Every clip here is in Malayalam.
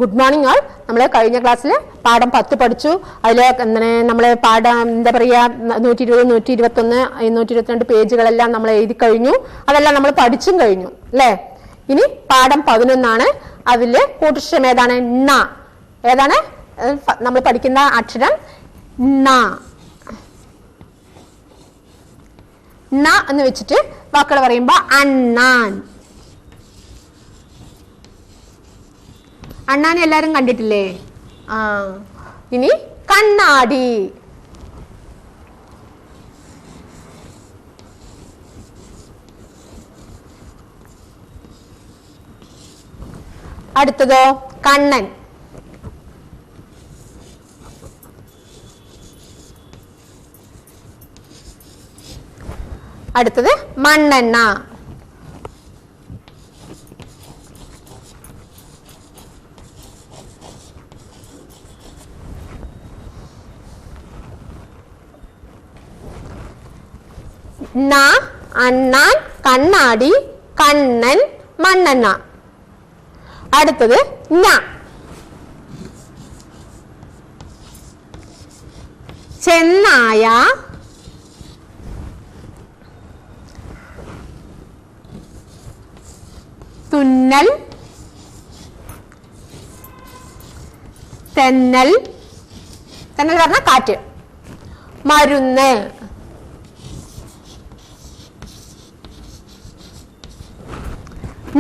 ഗുഡ് മോർണിംഗ് ആൾ. നമ്മൾ കഴിഞ്ഞ ക്ലാസ്സിൽ പാഠം 10 പഠിച്ചു. അതിൽ നമ്മൾ പാഠം എന്താ പറയുക 120, 121, 122 പേജുകളെല്ലാം നമ്മൾ എഴുതി കഴിഞ്ഞു. അതെല്ലാം നമ്മൾ പഠിച്ചും കഴിഞ്ഞു അല്ലേ. ഇനി പാഠം 11 അതില് കൂട്ടുക്ഷരം ഏതാണ്? ണ. ഏതാണ് നമ്മൾ പഠിക്കുന്ന അക്ഷരം? ണ. ണ എന്ന് വെച്ചിട്ട് വാക്കുകൾ പറയുമ്പോ അണ്ണാൻ. അണ്ണാനെ എല്ലാരും കണ്ടിട്ടില്ലേ? ഇനി കണ്ണാടി. അടുത്തതോ കണ്ണൻ. അടുത്തത് മണ്ണെണ്ണ. ണ, അണ്ണാൻ, കണ്ണാടി, കണ്ണൻ, മണ്ണെണ്ണ. അടുത്തത് ഞ. ചെന്നായ, തുന്നൽ, തെന്നൽ. തെന്നൽ പറഞ്ഞ കാറ്റ്. മരുന്ന്.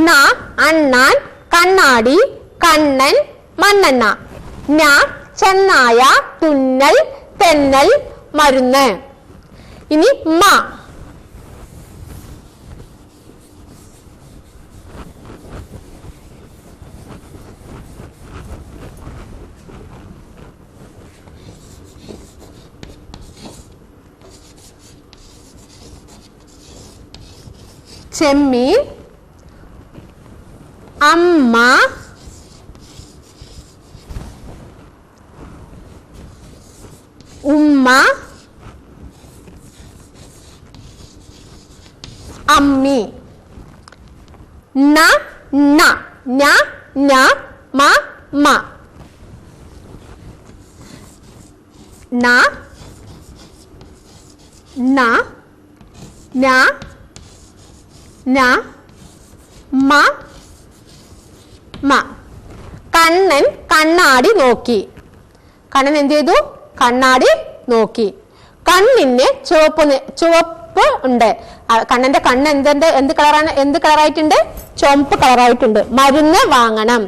ണ, അണ്ണാൻ, കണ്ണാടി, കണ്ണൻ, മണ്ണെണ്ണ. ഞ, ചെന്നായ, തുന്നൽ, തെന്നൽ, മരുന്ന്. ഇനി മ. ചെമ്മീൻ, അമ്മ, ഉമ്മ, അമ്മി. ന, ണ, ഞ, ഞ, മ, മ. ണ, ണ, ഞ, ഞ, മ, മ. കണ്ണൻ കണ്ണാടി നോക്കി. കണ്ണൻ എന്ത് ചെയ്തു? കണ്ണാടി നോക്കി. കണ്ണിന് ചുവപ്പ് ഉണ്ട്. കണ്ണന്റെ കണ്ണ് എന്ത് കളറാണ്? എന്ത് കളറായിട്ടുണ്ട്? ചുവപ്പ് കളറായിട്ടുണ്ട്. മരുന്ന് വാങ്ങണം.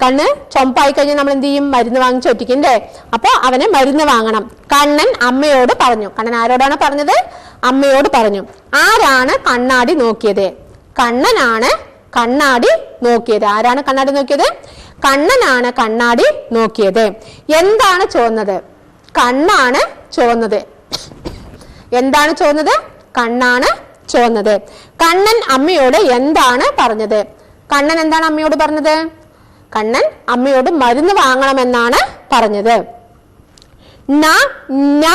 കണ്ണ് ചുവപ്പായി കഴിഞ്ഞാൽ നമ്മൾ എന്ത് ചെയ്യും? മരുന്ന് വാങ്ങിച്ച് ഒറ്റിക്കണ്ടേ? അപ്പൊ അവനെ മരുന്ന് വാങ്ങണം. കണ്ണൻ അമ്മയോട് പറഞ്ഞു. കണ്ണൻ ആരോടാണ് പറഞ്ഞത്? അമ്മയോട് പറഞ്ഞു. ആരാണ് കണ്ണാടി നോക്കിയത്? കണ്ണനാണ് കണ്ണാടി നോക്കിയത്. ആരാണ് കണ്ണാടി നോക്കിയത്? കണ്ണനാണ് കണ്ണാടി നോക്കിയത്. എന്താണ് ചുവന്നത്? കണ്ണാണ് ചുവന്നത്. എന്താണ് ചുവന്നത്? കണ്ണാണ് ചുവന്നത്. കണ്ണൻ അമ്മയോട് എന്താണ് പറഞ്ഞത്? കണ്ണൻ എന്താണ് അമ്മയോട് പറഞ്ഞത്? കണ്ണൻ അമ്മയോട് മരുന്ന് വാങ്ങണമെന്നാണ് പറഞ്ഞത്. ന, ഞ,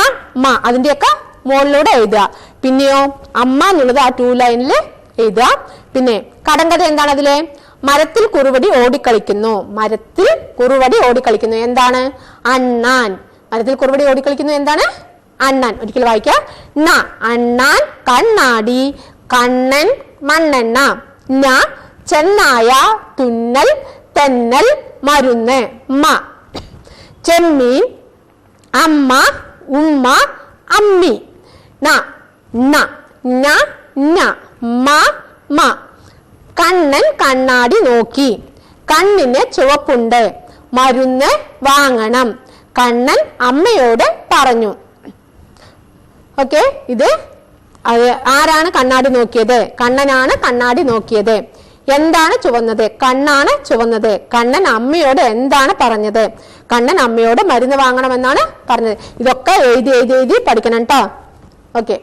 മ അതിന്റെയൊക്കെ മുകളിലൂടെ എഴുതുക. പിന്നെയോ അമ്മ എന്നുള്ളത് ആ 2 ലൈനിൽ എഴുതുക. പിന്നെ കടങ്കഥ എന്താണ് അതിലെ? മരത്തിൽ കുറുവടി ഓടിക്കളിക്കുന്നു. മരത്തിൽ കുറുവടി ഓടിക്കളിക്കുന്നു. എന്താണ്? അണ്ണാൻ. മരത്തിൽ കുറുവടി ഓടിക്കളിക്കുന്നു. എന്താണ്? അണ്ണാൻ. ഒരിക്കൽ വായിക്കാം. ണ, അണ്ണാൻ, കണ്ണാടി, കണ്ണൻ, മണ്ണെണ്ണ. ഞ, ചെന്നായ, തുന്നൽ, തെന്നൽ, മരുന്ന്. മ, ചെമ്മീൻ, അമ്മ, ഉമ്മ, അമ്മി. ണ, ണ, ഞ, ഞ, മ, മ. കണ്ണൻ കണ്ണാടി നോക്കി. കണ്ണിന് ചുവപ്പുണ്ട്. മരുന്ന് വാങ്ങണം. കണ്ണൻ അമ്മയോട് പറഞ്ഞു. ഓക്കെ, ഇത് ആരാണ് കണ്ണാടി നോക്കിയത്? കണ്ണനാണ് കണ്ണാടി നോക്കിയത്. എന്താണ് ചുവന്നത്? കണ്ണാണ് ചുവന്നത്. കണ്ണൻ അമ്മയോട് എന്താണ് പറഞ്ഞത്? കണ്ണൻ അമ്മയോട് മരുന്ന് വാങ്ങണമെന്നാണ് പറഞ്ഞത്. ഇതൊക്കെ എഴുതി പഠിക്കണം കേട്ടോ. ഓക്കെ.